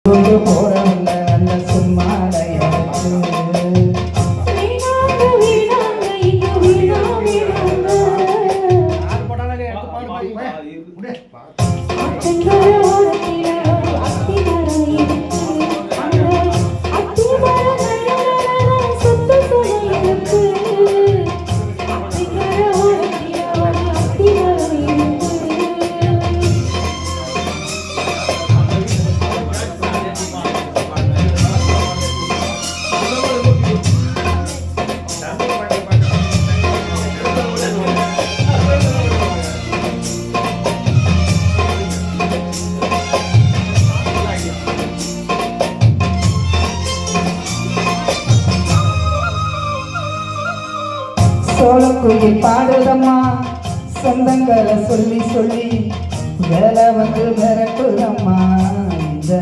போறவங்க அந்த சும்மாடைய சோளக்குயில் பாடுதம்மா சொந்தங்களை சொல்லி சொல்லி வேலை வந்து மிரட்டுதம்மா இந்த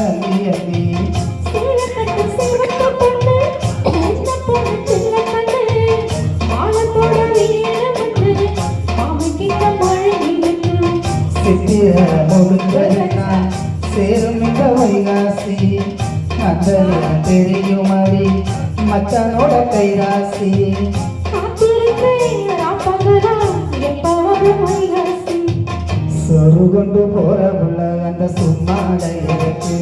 அள்ளி அள்ளி சித்திர முழுக்கா சேரும் இந்த வைகாசி அந்த தெரியும் அறி மச்சானோட கைராசி சொரு கொண்டு போற புள்ள அந்த சும்மாடையருக்கு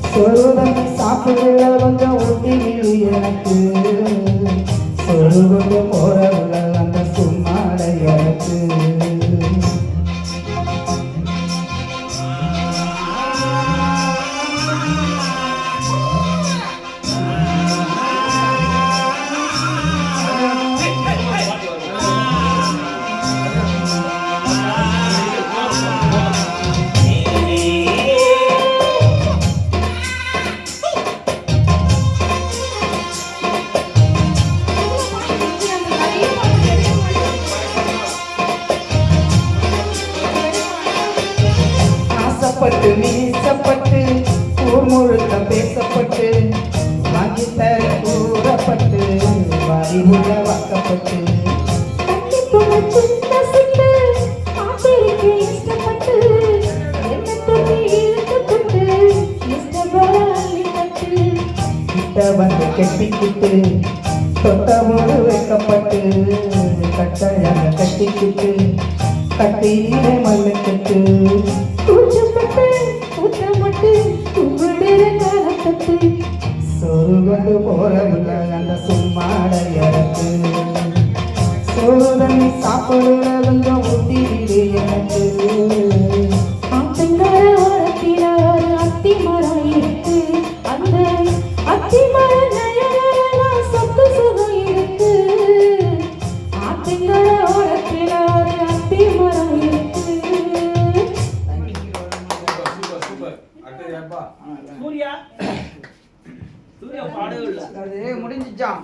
சொருதம் சாப்பிடுற கொஞ்சம் ஊட்டி எனக்கு சொரு கொண்டு போற புள்ள அந்த சும்மாடையருக்கு பட்டு மீசப்பட்டு ஊர் முழுக்க பேசப்பட்டு வாங்கி தர கூறப்பட்டு வாரி உள்ள வாக்கப்பட்டு கிட்ட வந்து கெட்டிக்கிட்டு தொட்டமோடு வைக்கப்பட்டு கட்டையாக கட்டிக்கிட்டு கட்டியிலே மல்லுக்கட்டு சொரு கொண்டு போறவில்ல அந்த சும்மாடையருக்கு சோறு தண்ணி சாப்பிடுறவங்க ஊட்டி வீடு எனக்கு அது முடிஞ்சிச்சான்.